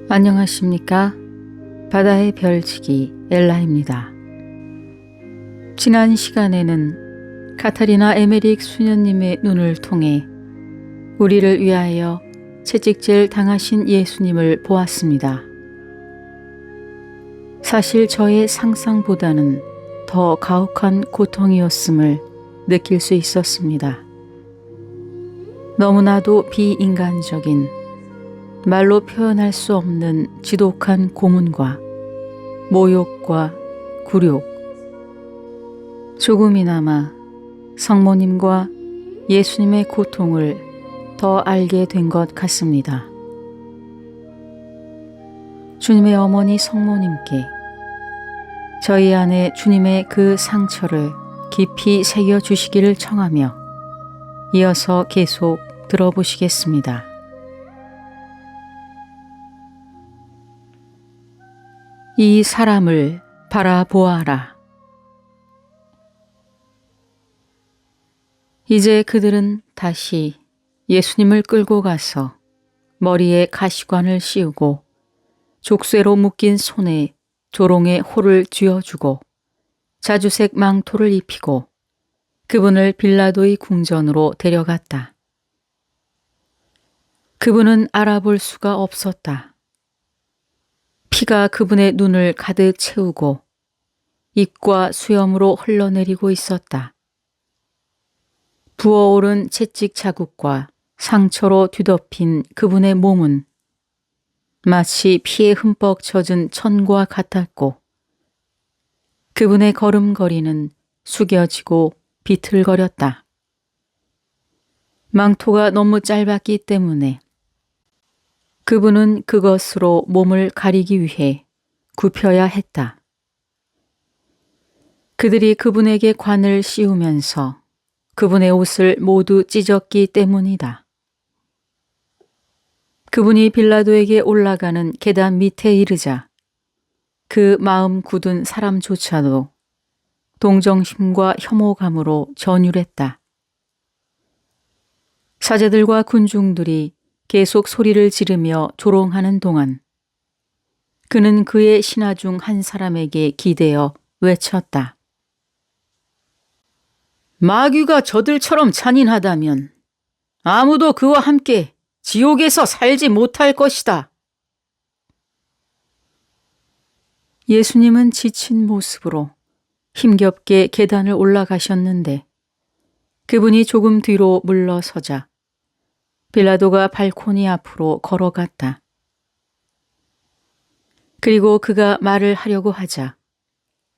안녕하십니까? 바다의 별치기 엘라입니다. 지난 시간에는 카타리나 에메릭 수녀님의 눈을 통해 우리를 위하여 채찍질 당하신 예수님을 보았습니다. 사실 저의 상상보다는 더 가혹한 고통이었음을 느낄 수 있었습니다. 너무나도 비인간적인, 말로 표현할 수 없는 지독한 고문과 모욕과 굴욕, 조금이나마 성모님과 예수님의 고통을 더 알게 된 것 같습니다. 주님의 어머니 성모님께 저희 안에 주님의 그 상처를 깊이 새겨주시기를 청하며 이어서 계속 들어보시겠습니다. 이 사람을 바라보아라. 이제 그들은 다시 예수님을 끌고 가서 머리에 가시관을 씌우고 족쇄로 묶인 손에 조롱의 호를 쥐어주고 자주색 망토를 입히고 그분을 빌라도의 궁전으로 데려갔다. 그분은 알아볼 수가 없었다. 피가 그분의 눈을 가득 채우고 입과 수염으로 흘러내리고 있었다. 부어오른 채찍 자국과 상처로 뒤덮인 그분의 몸은 마치 피에 흠뻑 젖은 천과 같았고 그분의 걸음걸이는 숙여지고 비틀거렸다. 망토가 너무 짧았기 때문에 그분은 그것으로 몸을 가리기 위해 굽혀야 했다. 그들이 그분에게 관을 씌우면서 그분의 옷을 모두 찢었기 때문이다. 그분이 빌라도에게 올라가는 계단 밑에 이르자 그 마음 굳은 사람조차도 동정심과 혐오감으로 전율했다. 사제들과 군중들이 계속 소리를 지르며 조롱하는 동안 그는 그의 신하 중 한 사람에게 기대어 외쳤다. 마귀가 저들처럼 잔인하다면 아무도 그와 함께 지옥에서 살지 못할 것이다. 예수님은 지친 모습으로 힘겹게 계단을 올라가셨는데 그분이 조금 뒤로 물러서자 빌라도가 발코니 앞으로 걸어갔다. 그리고 그가 말을 하려고 하자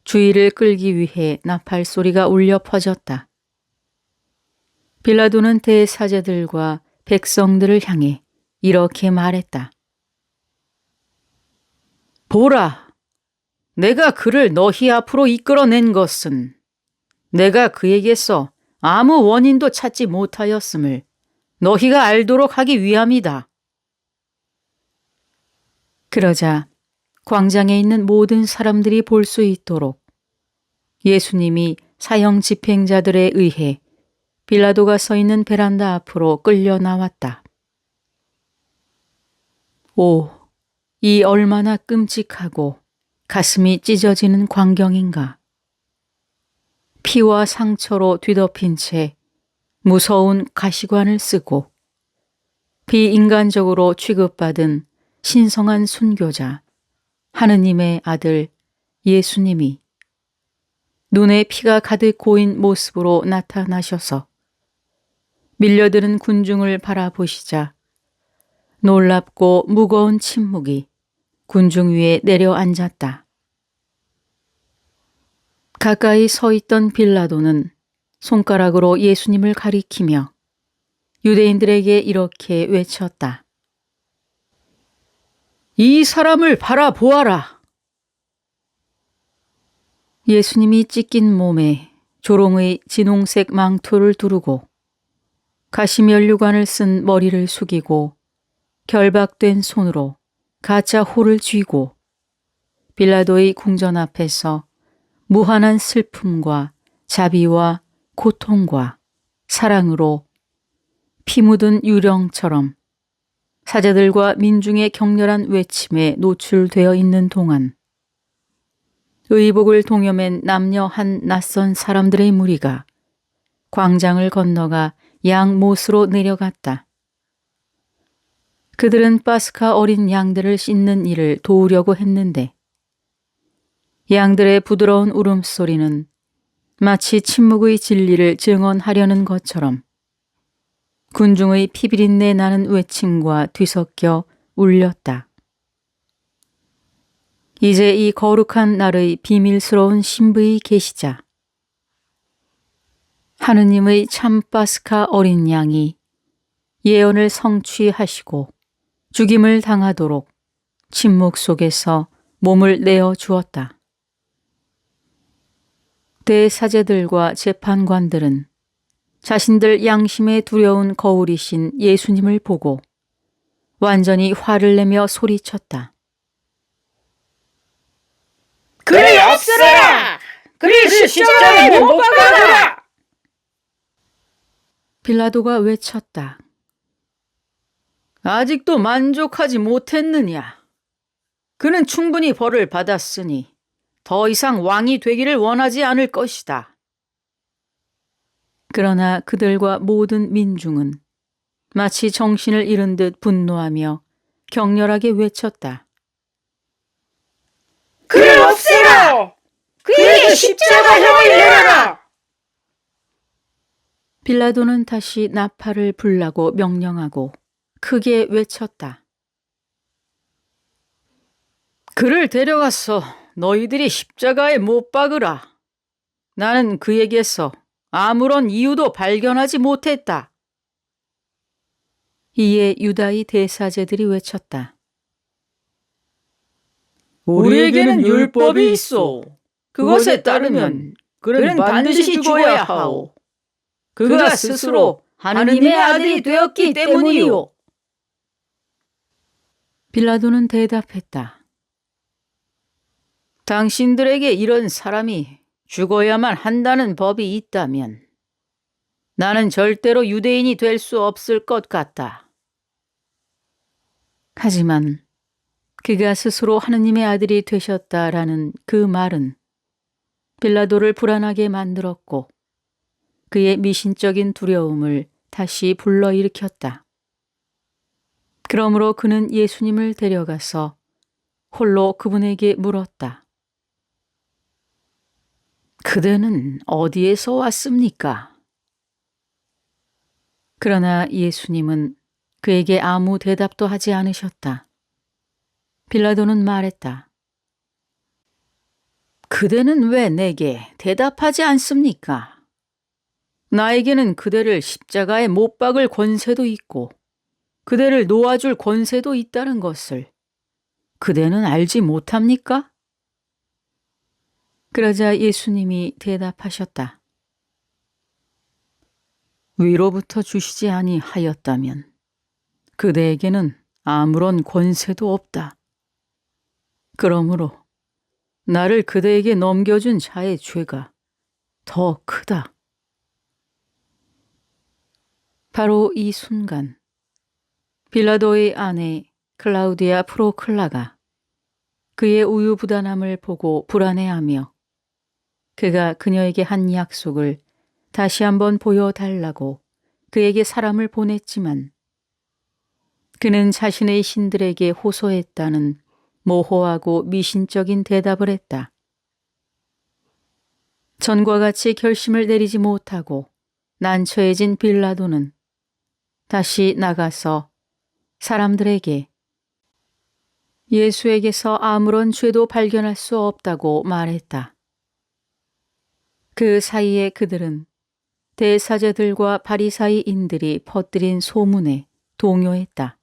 주의를 끌기 위해 나팔 소리가 울려 퍼졌다. 빌라도는 대사제들과 백성들을 향해 이렇게 말했다. 보라, 내가 그를 너희 앞으로 이끌어낸 것은 내가 그에게서 아무 원인도 찾지 못하였음을 너희가 알도록 하기 위함이다. 그러자 광장에 있는 모든 사람들이 볼 수 있도록 예수님이 사형 집행자들에 의해 빌라도가 서 있는 베란다 앞으로 끌려 나왔다. 오, 이 얼마나 끔찍하고 가슴이 찢어지는 광경인가. 피와 상처로 뒤덮인 채 무서운 가시관을 쓰고 비인간적으로 취급받은 신성한 순교자 하느님의 아들 예수님이 눈에 피가 가득 고인 모습으로 나타나셔서 밀려드는 군중을 바라보시자 놀랍고 무거운 침묵이 군중 위에 내려앉았다. 가까이 서 있던 빌라도는 손가락으로 예수님을 가리키며 유대인들에게 이렇게 외쳤다. 이 사람을 바라보아라. 예수님이 찢긴 몸에 조롱의 진홍색 망토를 두르고 가시면류관을 쓴 머리를 숙이고 결박된 손으로 가짜 호를 쥐고 빌라도의 궁전 앞에서 무한한 슬픔과 자비와 고통과 사랑으로 피 묻은 유령처럼 사제들과 민중의 격렬한 외침에 노출되어 있는 동안 의복을 동여맨 남녀 한 낯선 사람들의 무리가 광장을 건너가 양못으로 내려갔다. 그들은 파스카 어린 양들을 씻는 일을 도우려고 했는데 양들의 부드러운 울음소리는 마치 침묵의 진리를 증언하려는 것처럼 군중의 피비린내 나는 외침과 뒤섞여 울렸다. 이제 이 거룩한 날의 비밀스러운 신부의 계시자 하느님의 참 파스카 어린 양이 예언을 성취하시고 죽임을 당하도록 침묵 속에서 몸을 내어 주었다. 대사제들과 재판관들은 자신들 양심에 두려운 거울이신 예수님을 보고 완전히 화를 내며 소리쳤다. 그를 없애라! 그를 십자가에 못 박아라! 빌라도가 외쳤다. 아직도 만족하지 못했느냐? 그는 충분히 벌을 받았으니 더 이상 왕이 되기를 원하지 않을 것이다. 그러나 그들과 모든 민중은 마치 정신을 잃은 듯 분노하며 격렬하게 외쳤다. 그를 없애라! 그에게 십자가형을 내려라! 빌라도는 다시 나팔을 불라고 명령하고 크게 외쳤다. 그를 데려가서 너희들이 십자가에 못 박으라. 나는 그에게서 아무런 이유도 발견하지 못했다. 이에 유다의 대사제들이 외쳤다. 우리에게는 율법이 있어. 그것에 따르면 그는 반드시 죽어야 하오. 그가 스스로 하느님의 아들이 되었기 때문이요. 빌라도는 대답했다. 당신들에게 이런 사람이 죽어야만 한다는 법이 있다면 나는 절대로 유대인이 될 수 없을 것 같다. 하지만 그가 스스로 하느님의 아들이 되셨다라는 그 말은 빌라도를 불안하게 만들었고 그의 미신적인 두려움을 다시 불러일으켰다. 그러므로 그는 예수님을 데려가서 홀로 그분에게 물었다. 그대는 어디에서 왔습니까? 그러나 예수님은 그에게 아무 대답도 하지 않으셨다. 빌라도는 말했다. 그대는 왜 내게 대답하지 않습니까? 나에게는 그대를 십자가에 못 박을 권세도 있고 그대를 놓아줄 권세도 있다는 것을 그대는 알지 못합니까? 그러자 예수님이 대답하셨다. 위로부터 주시지 아니하였다면 그대에게는 아무런 권세도 없다. 그러므로 나를 그대에게 넘겨준 자의 죄가 더 크다. 바로 이 순간 빌라도의 아내 클라우디아 프로클라가 그의 우유부단함을 보고 불안해하며 그가 그녀에게 한 약속을 다시 한번 보여달라고 그에게 사람을 보냈지만 그는 자신의 신들에게 호소했다는 모호하고 미신적인 대답을 했다. 전과 같이 결심을 내리지 못하고 난처해진 빌라도는 다시 나가서 사람들에게 예수에게서 아무런 죄도 발견할 수 없다고 말했다. 그 사이에 그들은 대사제들과 바리사이인들이 퍼뜨린 소문에 동요했다.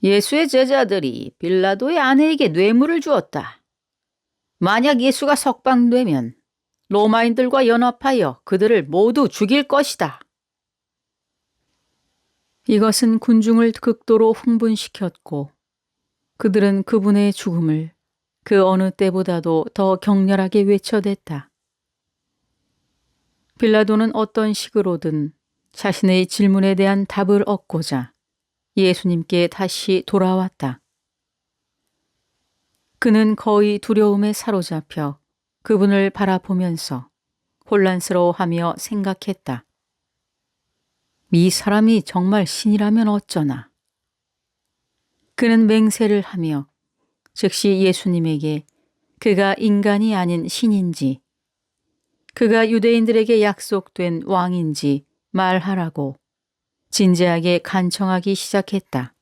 예수의 제자들이 빌라도의 아내에게 뇌물을 주었다. 만약 예수가 석방되면 로마인들과 연합하여 그들을 모두 죽일 것이다. 이것은 군중을 극도로 흥분시켰고 그들은 그분의 죽음을 그 어느 때보다도 더 격렬하게 외쳐댔다. 빌라도는 어떤 식으로든 자신의 질문에 대한 답을 얻고자 예수님께 다시 돌아왔다. 그는 거의 두려움에 사로잡혀 그분을 바라보면서 혼란스러워하며 생각했다. 이 사람이 정말 신이라면 어쩌나. 그는 맹세를 하며 즉시 예수님에게 그가 인간이 아닌 신인지, 그가 유대인들에게 약속된 왕인지 말하라고 진지하게 간청하기 시작했다.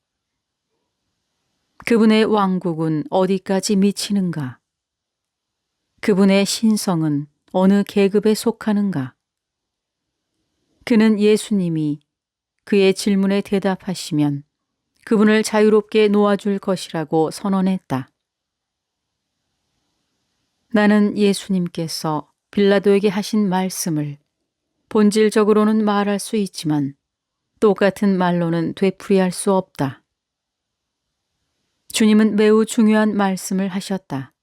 그분의 왕국은 어디까지 미치는가? 그분의 신성은 어느 계급에 속하는가? 그는 예수님이 그의 질문에 대답하시면 그분을 자유롭게 놓아줄 것이라고 선언했다. 나는 예수님께서 빌라도에게 하신 말씀을 본질적으로는 말할 수 있지만 똑같은 말로는 되풀이할 수 없다. 주님은 매우 중요한 말씀을 하셨다.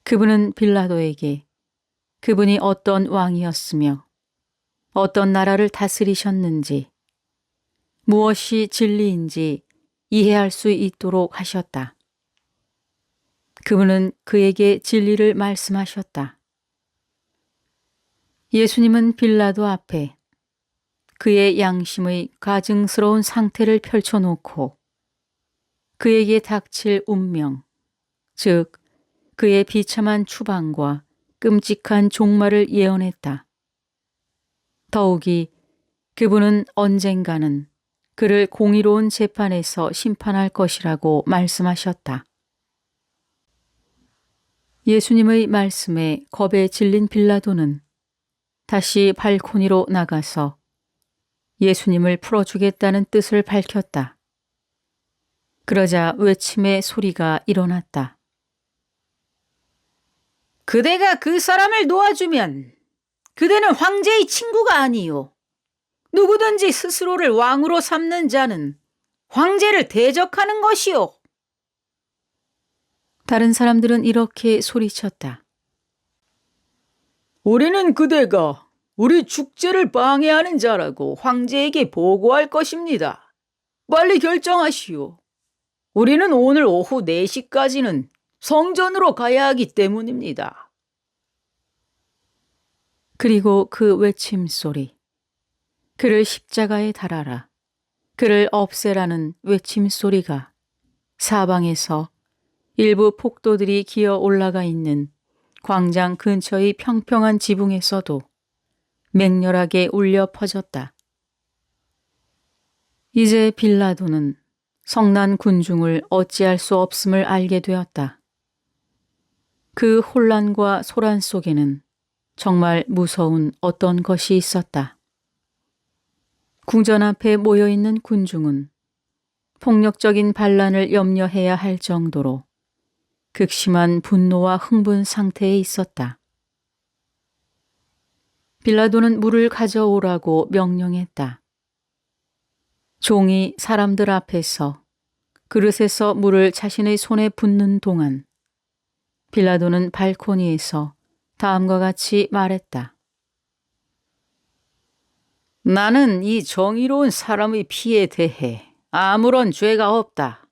그분은 빌라도에게 그분이 어떤 왕이었으며 어떤 나라를 다스리셨는지 무엇이 진리인지 이해할 수 있도록 하셨다. 그분은 그에게 진리를 말씀하셨다. 예수님은 빌라도 앞에 그의 양심의 가증스러운 상태를 펼쳐놓고 그에게 닥칠 운명, 즉 그의 비참한 추방과 끔찍한 종말을 예언했다. 더욱이 그분은 언젠가는 그를 공의로운 재판에서 심판할 것이라고 말씀하셨다. 예수님의 말씀에 겁에 질린 빌라도는 다시 발코니로 나가서 예수님을 풀어주겠다는 뜻을 밝혔다. 그러자 외침의 소리가 일어났다. 그대가 그 사람을 놓아주면 그대는 황제의 친구가 아니요. 누구든지 스스로를 왕으로 삼는 자는 황제를 대적하는 것이요. 다른 사람들은 이렇게 소리쳤다. 우리는 그대가 우리 축제를 방해하는 자라고 황제에게 보고할 것입니다. 빨리 결정하시오. 우리는 오늘 오후 4시까지는 성전으로 가야 하기 때문입니다. 그리고 그 외침 소리. 그를 십자가에 달아라. 그를 없애라는 외침 소리가 사방에서 일부 폭도들이 기어 올라가 있는 광장 근처의 평평한 지붕에서도 맹렬하게 울려 퍼졌다. 이제 빌라도는 성난 군중을 어찌할 수 없음을 알게 되었다. 그 혼란과 소란 속에는 정말 무서운 어떤 것이 있었다. 궁전 앞에 모여있는 군중은 폭력적인 반란을 염려해야 할 정도로 극심한 분노와 흥분 상태에 있었다. 빌라도는 물을 가져오라고 명령했다. 종이 사람들 앞에서 그릇에서 물을 자신의 손에 붓는 동안 빌라도는 발코니에서 다음과 같이 말했다. 나는 이 정의로운 사람의 피에 대해 아무런 죄가 없다.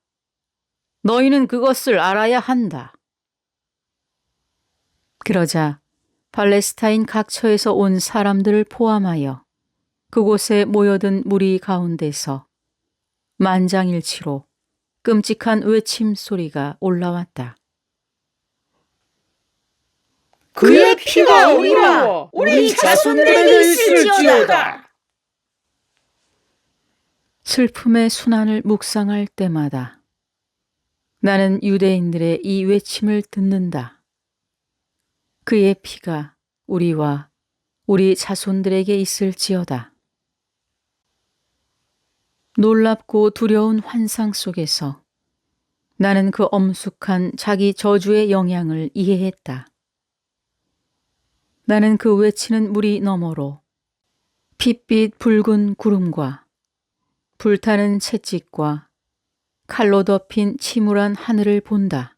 너희는 그것을 알아야 한다. 그러자 팔레스타인 각처에서 온 사람들을 포함하여 그곳에 모여든 무리 가운데서 만장일치로 끔찍한 외침 소리가 올라왔다. 그의 피가 우리와 우리 자손들에게 있을지어다. 슬픔의 순환을 묵상할 때마다 나는 유대인들의 이 외침을 듣는다. 그의 피가 우리와 우리 자손들에게 있을지어다. 놀랍고 두려운 환상 속에서 나는 그 엄숙한 자기 저주의 영향을 이해했다. 나는 그 외치는 물이 너머로 핏빛 붉은 구름과 불타는 채찍과 칼로 덮인 침울한 하늘을 본다.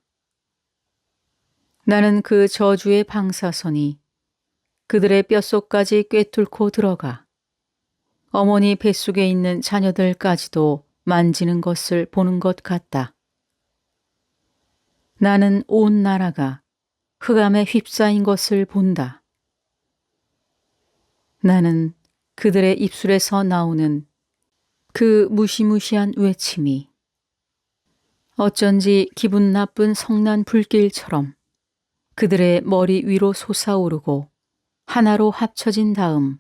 나는 그 저주의 방사선이 그들의 뼛속까지 꿰뚫고 들어가 어머니 뱃속에 있는 자녀들까지도 만지는 것을 보는 것 같다. 나는 온 나라가 흑암에 휩싸인 것을 본다. 나는 그들의 입술에서 나오는 그 무시무시한 외침이 어쩐지 기분 나쁜 성난 불길처럼 그들의 머리 위로 솟아오르고 하나로 합쳐진 다음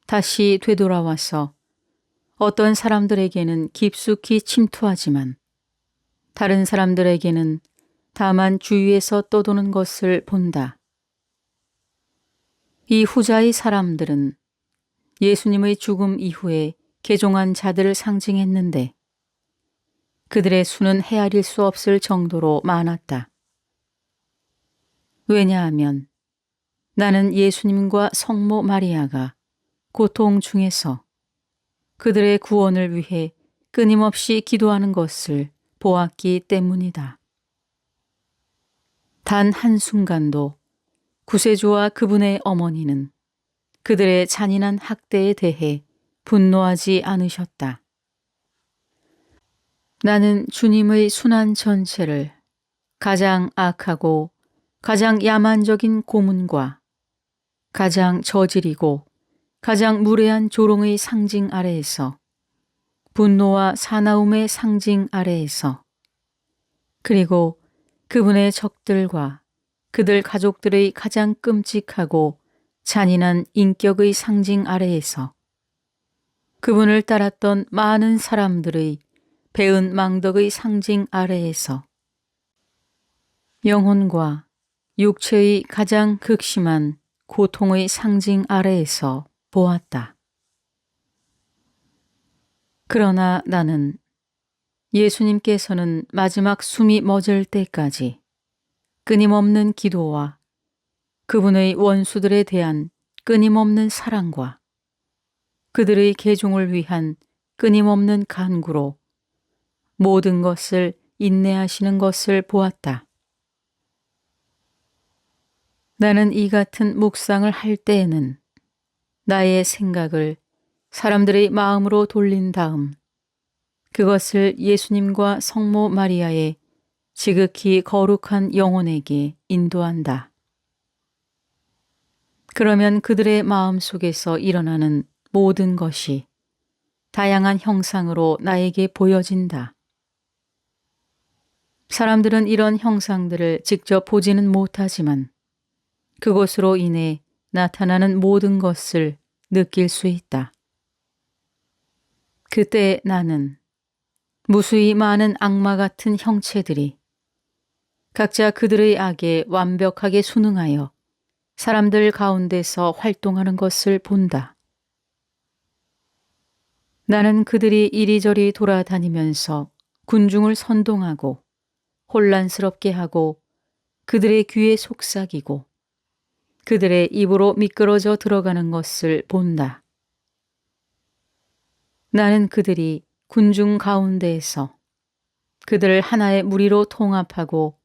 다시 되돌아와서 어떤 사람들에게는 깊숙이 침투하지만 다른 사람들에게는 다만 주위에서 떠도는 것을 본다. 이 후자의 사람들은 예수님의 죽음 이후에 개종한 자들을 상징했는데 그들의 수는 헤아릴 수 없을 정도로 많았다. 왜냐하면 나는 예수님과 성모 마리아가 고통 중에서 그들의 구원을 위해 끊임없이 기도하는 것을 보았기 때문이다. 단 한순간도 구세주와 그분의 어머니는 그들의 잔인한 학대에 대해 분노하지 않으셨다. 나는 주님의 순환 전체를 가장 악하고 가장 야만적인 고문과 가장 저질이고 가장 무례한 조롱의 상징 아래에서 분노와 사나움의 상징 아래에서 그리고 그분의 적들과 그들 가족들의 가장 끔찍하고 잔인한 인격의 상징 아래에서 그분을 따랐던 많은 사람들의 배은 망덕의 상징 아래에서 영혼과 육체의 가장 극심한 고통의 상징 아래에서 보았다. 그러나 나는 예수님께서는 마지막 숨이 멎을 때까지 끊임없는 기도와 그분의 원수들에 대한 끊임없는 사랑과 그들의 개종을 위한 끊임없는 간구로 모든 것을 인내하시는 것을 보았다. 나는 이 같은 묵상을 할 때에는 나의 생각을 사람들의 마음으로 돌린 다음 그것을 예수님과 성모 마리아의 지극히 거룩한 영혼에게 인도한다. 그러면 그들의 마음 속에서 일어나는 모든 것이 다양한 형상으로 나에게 보여진다. 사람들은 이런 형상들을 직접 보지는 못하지만 그것으로 인해 나타나는 모든 것을 느낄 수 있다. 그때 나는 무수히 많은 악마 같은 형체들이 각자 그들의 악에 완벽하게 순응하여 사람들 가운데서 활동하는 것을 본다. 나는 그들이 이리저리 돌아다니면서 군중을 선동하고 혼란스럽게 하고 그들의 귀에 속삭이고 그들의 입으로 미끄러져 들어가는 것을 본다. 나는 그들이 군중 가운데에서 그들을 하나의 무리로 통합하고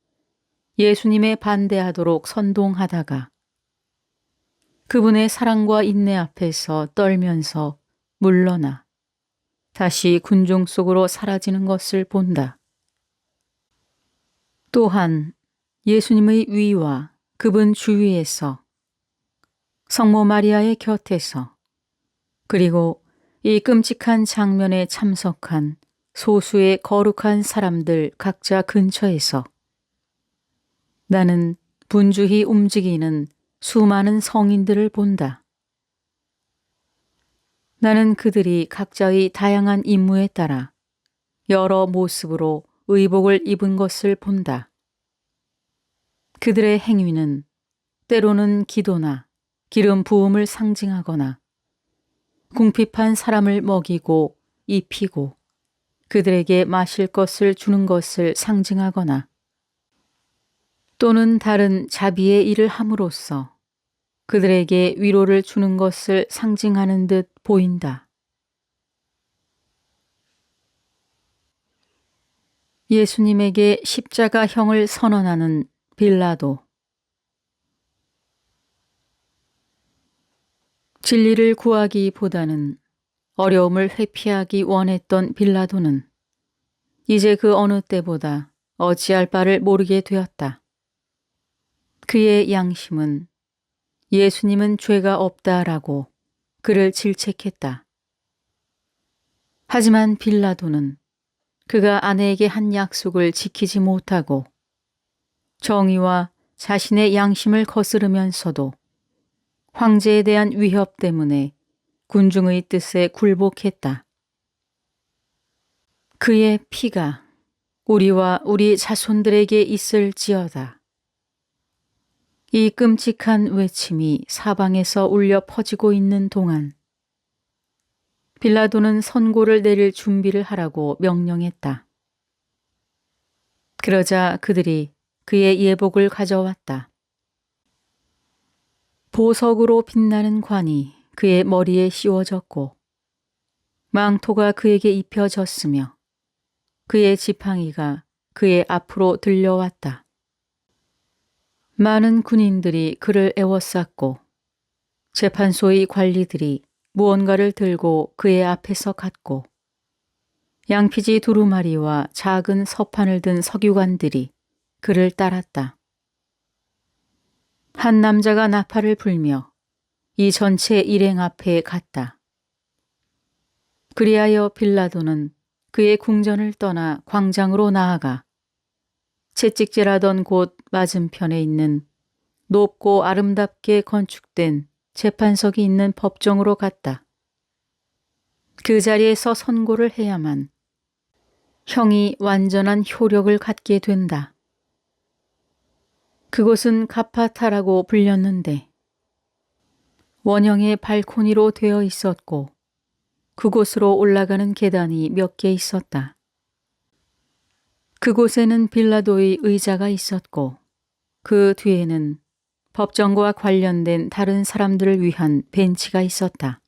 예수님에 반대하도록 선동하다가 그분의 사랑과 인내 앞에서 떨면서 물러나 다시 군중 속으로 사라지는 것을 본다. 또한 예수님의 위와 그분 주위에서 성모 마리아의 곁에서 그리고 이 끔찍한 장면에 참석한 소수의 거룩한 사람들 각자 근처에서 나는 분주히 움직이는 수많은 성인들을 본다. 나는 그들이 각자의 다양한 임무에 따라 여러 모습으로 의복을 입은 것을 본다. 그들의 행위는 때로는 기도나 기름 부음을 상징하거나 궁핍한 사람을 먹이고 입히고 그들에게 마실 것을 주는 것을 상징하거나 또는 다른 자비의 일을 함으로써 그들에게 위로를 주는 것을 상징하는 듯 보인다. 예수님에게 십자가형을 선언하는 빌라도. 진리를 구하기보다는 어려움을 회피하기 원했던 빌라도는 이제 그 어느 때보다 어찌할 바를 모르게 되었다. 그의 양심은 예수님은 죄가 없다라고 그를 질책했다. 하지만 빌라도는 그가 아내에게 한 약속을 지키지 못하고 정의와 자신의 양심을 거스르면서도 황제에 대한 위협 때문에 군중의 뜻에 굴복했다. 그의 피가 우리와 우리 자손들에게 있을지어다. 이 끔찍한 외침이 사방에서 울려 퍼지고 있는 동안 빌라도는 선고를 내릴 준비를 하라고 명령했다. 그러자 그들이 그의 예복을 가져왔다. 보석으로 빛나는 관이 그의 머리에 씌워졌고 망토가 그에게 입혀졌으며 그의 지팡이가 그의 앞으로 들려왔다. 많은 군인들이 그를 에워쌌고 재판소의 관리들이 무언가를 들고 그의 앞에서 갔고 양피지 두루마리와 작은 서판을 든 서기관들이 그를 따랐다. 한 남자가 나팔을 불며 이 전체 일행 앞에 갔다. 그리하여 빌라도는 그의 궁전을 떠나 광장으로 나아가 채찍질하던 곳 맞은편에 있는 높고 아름답게 건축된 재판석이 있는 법정으로 갔다. 그 자리에서 선고를 해야만 형이 완전한 효력을 갖게 된다. 그곳은 가파타라고 불렸는데 원형의 발코니로 되어 있었고 그곳으로 올라가는 계단이 몇 개 있었다. 그곳에는 빌라도의 의자가 있었고 그 뒤에는 법정과 관련된 다른 사람들을 위한 벤치가 있었다.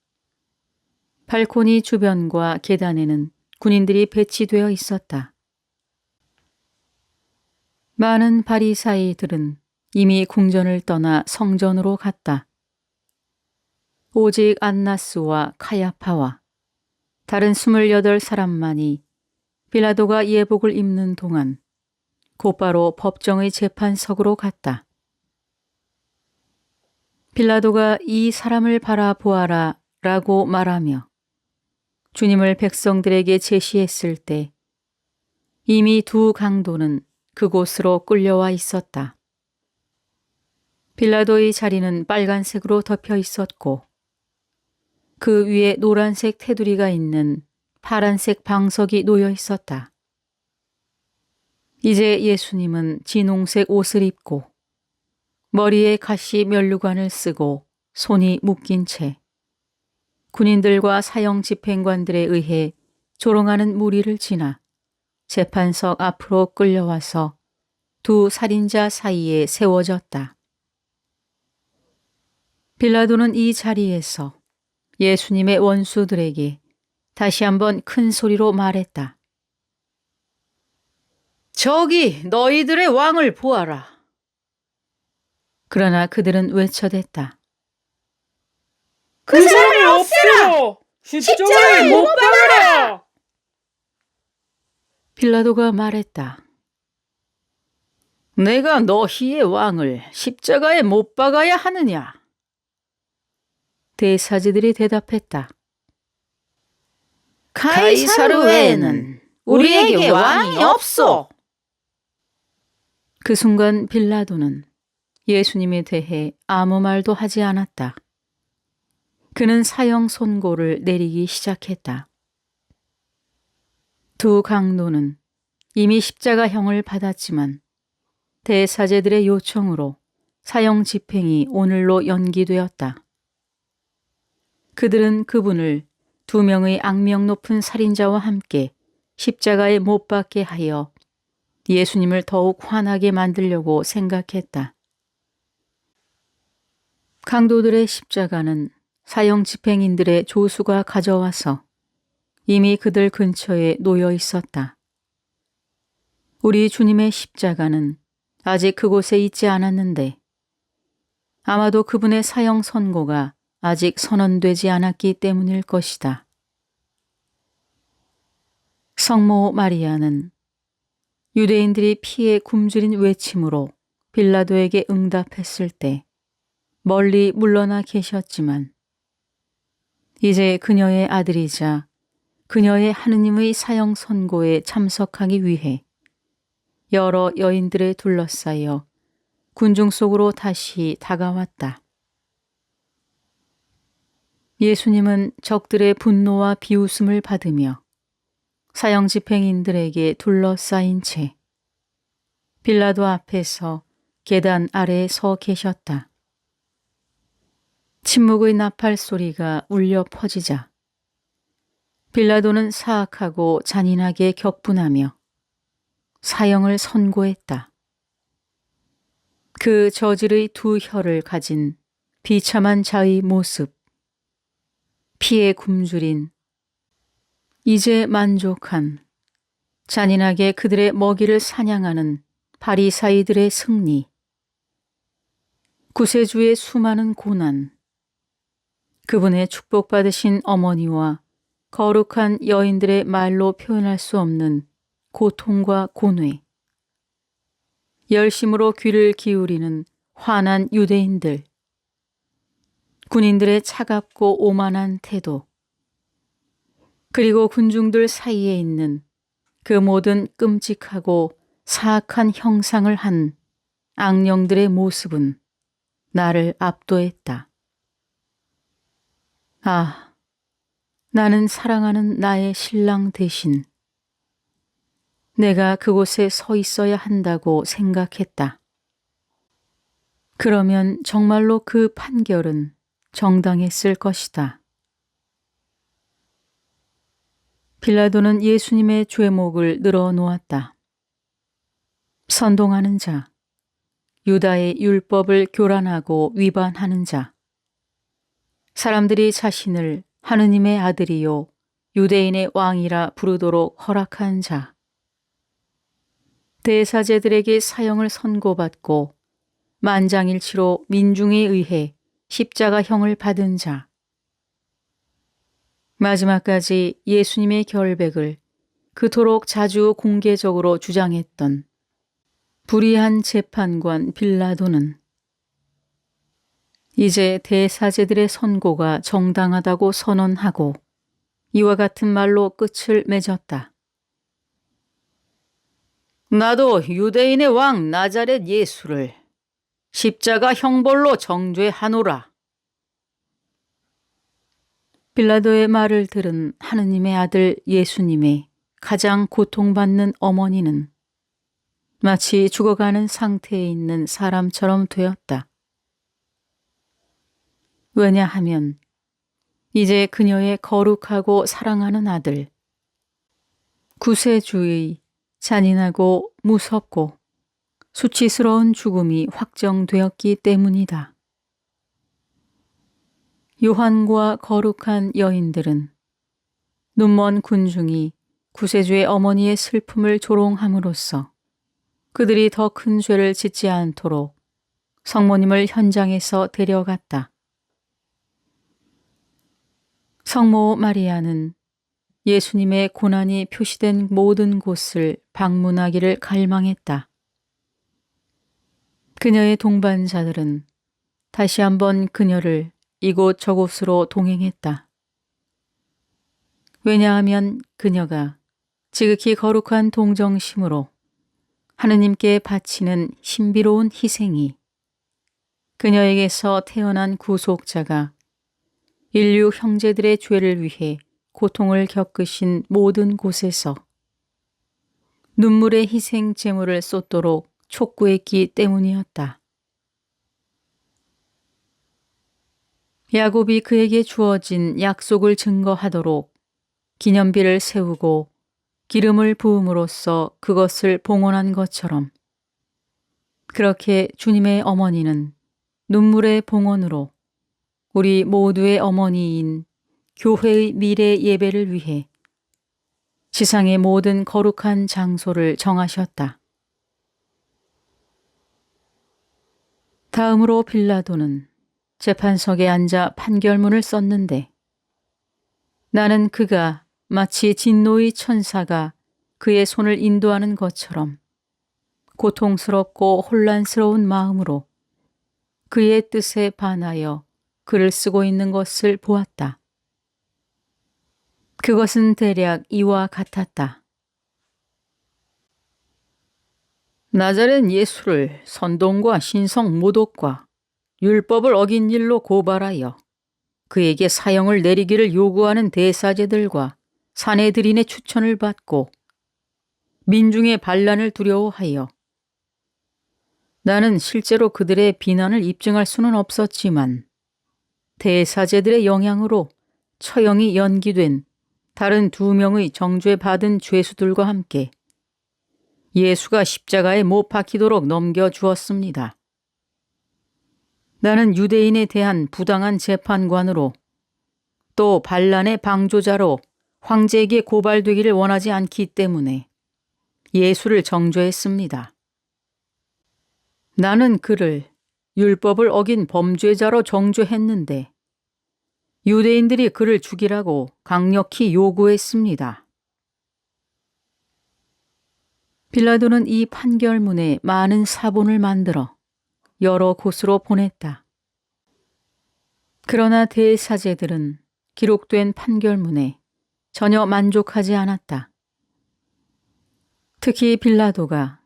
발코니 주변과 계단에는 군인들이 배치되어 있었다. 많은 바리사이들은 이미 궁전을 떠나 성전으로 갔다. 오직 안나스와 카야파와 다른 28사람만이 빌라도가 예복을 입는 동안 곧바로 법정의 재판석으로 갔다. 빌라도가 이 사람을 바라보아라 라고 말하며 주님을 백성들에게 제시했을 때 이미 두 강도는 그곳으로 끌려와 있었다. 빌라도의 자리는 빨간색으로 덮여 있었고 그 위에 노란색 테두리가 있는 파란색 방석이 놓여 있었다. 이제 예수님은 진홍색 옷을 입고 머리에 가시 면류관을 쓰고 손이 묶인 채 군인들과 사형 집행관들에 의해 조롱하는 무리를 지나 재판석 앞으로 끌려와서 두 살인자 사이에 세워졌다. 빌라도는 이 자리에서 예수님의 원수들에게 다시 한번 큰 소리로 말했다. 저기 너희들의 왕을 보아라. 그러나 그들은 외쳐댔다. 그 사람을 없애라! 십자가에 못 박아라! 빌라도가 말했다. 내가 너희의 왕을 십자가에 못 박아야 하느냐? 대사지들이 대답했다. 가이사르 외에는 우리에게 왕이 없소. 그 순간 빌라도는 예수님에 대해 아무 말도 하지 않았다. 그는 사형 선고를 내리기 시작했다. 두 강도는 이미 십자가형을 받았지만 대사제들의 요청으로 사형 집행이 오늘로 연기되었다. 그들은 그분을 두 명의 악명 높은 살인자와 함께 십자가에 못 박게 하여 예수님을 더욱 화나게 만들려고 생각했다. 강도들의 십자가는 사형 집행인들의 조수가 가져와서 이미 그들 근처에 놓여 있었다. 우리 주님의 십자가는 아직 그곳에 있지 않았는데 아마도 그분의 사형 선고가 아직 선언되지 않았기 때문일 것이다. 성모 마리아는 유대인들이 피에 굶주린 외침으로 빌라도에게 응답했을 때 멀리 물러나 계셨지만 이제 그녀의 아들이자 그녀의 하느님의 사형 선고에 참석하기 위해 여러 여인들에 둘러싸여 군중 속으로 다시 다가왔다. 예수님은 적들의 분노와 비웃음을 받으며 사형 집행인들에게 둘러싸인 채 빌라도 앞에서 계단 아래에 서 계셨다. 침묵의 나팔 소리가 울려 퍼지자 빌라도는 사악하고 잔인하게 격분하며 사형을 선고했다. 그 저질의 두 혀를 가진 비참한 자의 모습, 피에 굶주린, 이제 만족한, 잔인하게 그들의 먹이를 사냥하는 바리사이들의 승리, 구세주의 수많은 고난, 그분의 축복받으신 어머니와 거룩한 여인들의 말로 표현할 수 없는 고통과 고뇌, 열심으로 귀를 기울이는 화난 유대인들, 군인들의 차갑고 오만한 태도, 그리고 군중들 사이에 있는 그 모든 끔찍하고 사악한 형상을 한 악령들의 모습은 나를 압도했다. 아, 나는 사랑하는 나의 신랑 대신 내가 그곳에 서 있어야 한다고 생각했다. 그러면 정말로 그 판결은 정당했을 것이다. 빌라도는 예수님의 죄목을 늘어놓았다. 선동하는 자, 유다의 율법을 교란하고 위반하는 자, 사람들이 자신을 하느님의 아들이요 유대인의 왕이라 부르도록 허락한 자, 대사제들에게 사형을 선고받고 만장일치로 민중에 의해 십자가형을 받은 자, 마지막까지 예수님의 결백을 그토록 자주 공개적으로 주장했던 불의한 재판관 빌라도는 이제 대사제들의 선고가 정당하다고 선언하고 이와 같은 말로 끝을 맺었다. 나도 유대인의 왕 나자렛 예수를 십자가 형벌로 정죄하노라. 빌라도의 말을 들은 하느님의 아들 예수님의 가장 고통받는 어머니는 마치 죽어가는 상태에 있는 사람처럼 되었다. 왜냐하면 이제 그녀의 거룩하고 사랑하는 아들, 구세주의 잔인하고 무섭고 수치스러운 죽음이 확정되었기 때문이다. 요한과 거룩한 여인들은 눈먼 군중이 구세주의 어머니의 슬픔을 조롱함으로써 그들이 더 큰 죄를 짓지 않도록 성모님을 현장에서 데려갔다. 성모 마리아는 예수님의 고난이 표시된 모든 곳을 방문하기를 갈망했다. 그녀의 동반자들은 다시 한번 그녀를 이곳 저곳으로 동행했다. 왜냐하면 그녀가 지극히 거룩한 동정심으로 하느님께 바치는 신비로운 희생이 그녀에게서 태어난 구속자가 인류 형제들의 죄를 위해 고통을 겪으신 모든 곳에서 눈물의 희생 제물을 쏟도록 촉구했기 때문이었다. 야곱이 그에게 주어진 약속을 증거하도록 기념비를 세우고 기름을 부음으로써 그것을 봉헌한 것처럼 그렇게 주님의 어머니는 눈물의 봉헌으로 우리 모두의 어머니인 교회의 미래 예배를 위해 지상의 모든 거룩한 장소를 정하셨다. 다음으로 빌라도는 재판석에 앉아 판결문을 썼는데 나는 그가 마치 진노의 천사가 그의 손을 인도하는 것처럼 고통스럽고 혼란스러운 마음으로 그의 뜻에 반하여 글을 쓰고 있는 것을 보았다. 그것은 대략 이와 같았다. 나자렛 예수를 선동과 신성 모독과 율법을 어긴 일로 고발하여 그에게 사형을 내리기를 요구하는 대사제들과 사내들인의 추천을 받고 민중의 반란을 두려워하여 나는 실제로 그들의 비난을 입증할 수는 없었지만 대사제들의 영향으로 처형이 연기된 다른 2명의 정죄 받은 죄수들과 함께 예수가 십자가에 못 박히도록 넘겨주었습니다. 나는 유대인에 대한 부당한 재판관으로 또 반란의 방조자로 황제에게 고발되기를 원하지 않기 때문에 예수를 정죄했습니다. 나는 그를 율법을 어긴 범죄자로 정죄했는데 유대인들이 그를 죽이라고 강력히 요구했습니다. 빌라도는 이 판결문에 많은 사본을 만들어 여러 곳으로 보냈다. 그러나 대사제들은 기록된 판결문에 전혀 만족하지 않았다. 특히 빌라도가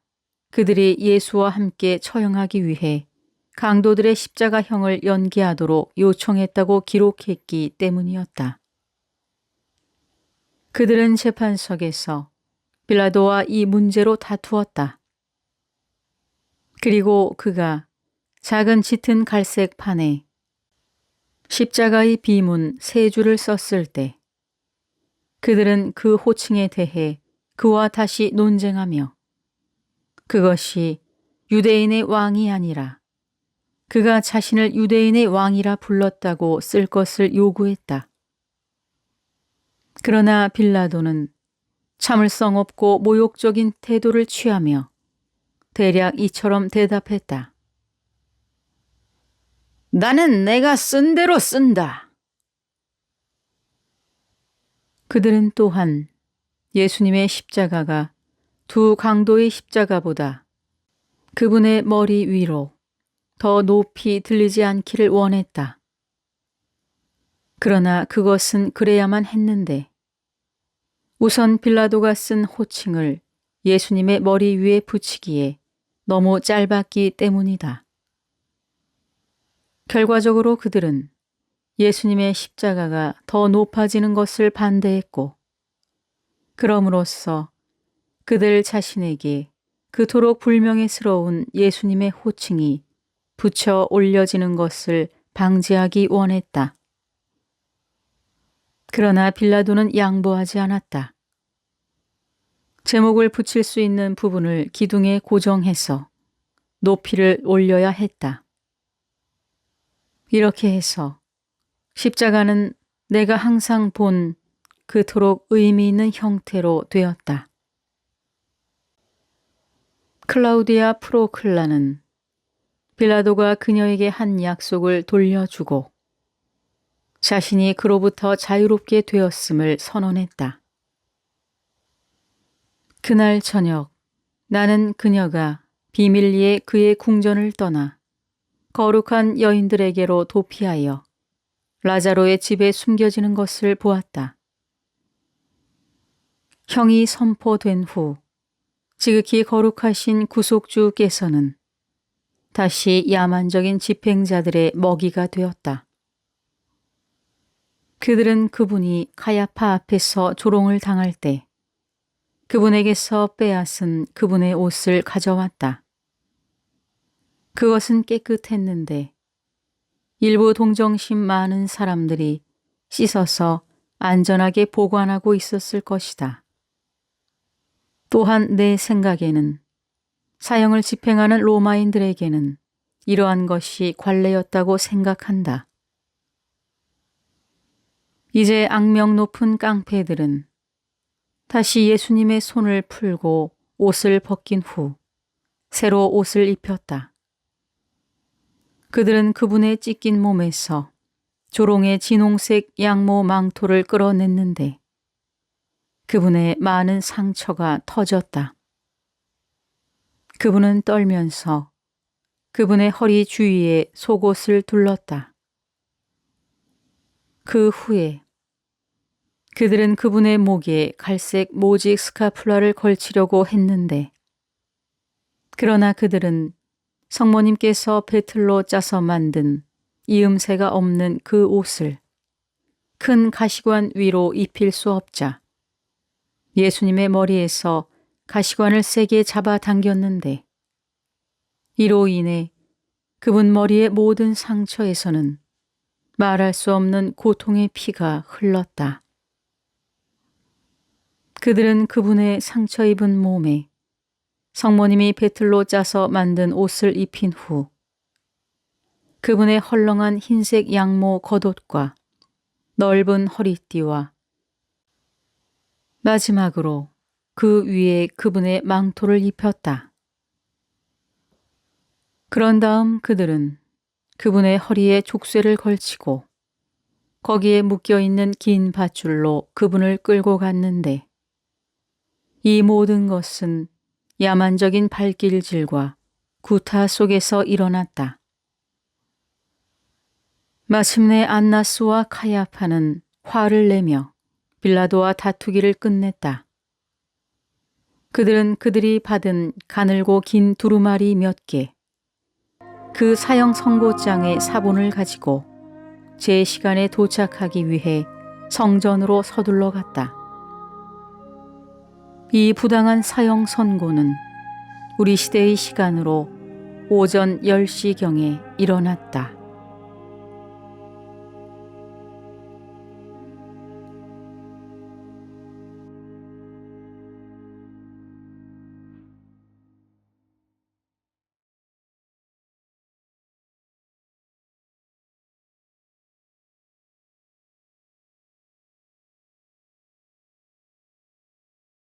그들이 예수와 함께 처형하기 위해 강도들의 십자가형을 연기하도록 요청했다고 기록했기 때문이었다. 그들은 재판석에서 빌라도와 이 문제로 다투었다. 그리고 그가 작은 짙은 갈색 판에 십자가의 비문 3줄을 썼을 때 그들은 그 호칭에 대해 그와 다시 논쟁하며 그것이 유대인의 왕이 아니라 그가 자신을 유대인의 왕이라 불렀다고 쓸 것을 요구했다. 그러나 빌라도는 참을성 없고 모욕적인 태도를 취하며 대략 이처럼 대답했다. 나는 내가 쓴 대로 쓴다. 그들은 또한 예수님의 십자가가 2 강도의 십자가보다 그분의 머리 위로 더 높이 들리지 않기를 원했다. 그러나 그것은 그래야만 했는데 우선 빌라도가 쓴 호칭을 예수님의 머리 위에 붙이기에 너무 짧았기 때문이다. 결과적으로 그들은 예수님의 십자가가 더 높아지는 것을 반대했고 그럼으로써 그들 자신에게 그토록 불명예스러운 예수님의 호칭이 붙여 올려지는 것을 방지하기 원했다. 그러나 빌라도는 양보하지 않았다. 제목을 붙일 수 있는 부분을 기둥에 고정해서 높이를 올려야 했다. 이렇게 해서 십자가는 내가 항상 본 그토록 의미 있는 형태로 되었다. 클라우디아 프로클라는 빌라도가 그녀에게 한 약속을 돌려주고 자신이 그로부터 자유롭게 되었음을 선언했다. 그날 저녁 나는 그녀가 비밀리에 그의 궁전을 떠나 거룩한 여인들에게로 도피하여 라자로의 집에 숨겨지는 것을 보았다. 형이 선포된 후 지극히 거룩하신 구속주께서는 다시 야만적인 집행자들의 먹이가 되었다. 그들은 그분이 카야파 앞에서 조롱을 당할 때 그분에게서 빼앗은 그분의 옷을 가져왔다. 그것은 깨끗했는데 일부 동정심 많은 사람들이 씻어서 안전하게 보관하고 있었을 것이다. 또한 내 생각에는 사형을 집행하는 로마인들에게는 이러한 것이 관례였다고 생각한다. 이제 악명 높은 깡패들은 다시 예수님의 손을 풀고 옷을 벗긴 후 새로 옷을 입혔다. 그들은 그분의 찢긴 몸에서 조롱의 진홍색 양모 망토를 끌어냈는데 그분의 많은 상처가 터졌다. 그분은 떨면서 그분의 허리 주위에 속옷을 둘렀다. 그 후에 그들은 그분의 목에 갈색 모직 스카플라를 걸치려고 했는데, 그러나 그들은 성모님께서 배틀로 짜서 만든 이음새가 없는 그 옷을 큰 가시관 위로 입힐 수 없자 예수님의 머리에서 가시관을 세게 잡아 당겼는데, 이로 인해 그분 머리의 모든 상처에서는 말할 수 없는 고통의 피가 흘렀다. 그들은 그분의 상처 입은 몸에 성모님이 배틀로 짜서 만든 옷을 입힌 후 그분의 헐렁한 흰색 양모 겉옷과 넓은 허리띠와 마지막으로 그 위에 그분의 망토를 입혔다. 그런 다음 그들은 그분의 허리에 족쇄를 걸치고 거기에 묶여있는 긴 밧줄로 그분을 끌고 갔는데, 이 모든 것은 야만적인 발길질과 구타 속에서 일어났다. 마침내 안나스와 카야파는 화를 내며 빌라도와 다투기를 끝냈다. 그들은 그들이 받은 가늘고 긴 두루마리 몇 개, 그 사형 선고장의 사본을 가지고 제 시간에 도착하기 위해 성전으로 서둘러 갔다. 이 부당한 사형 선고는 우리 시대의 시간으로 오전 10시경에 일어났다.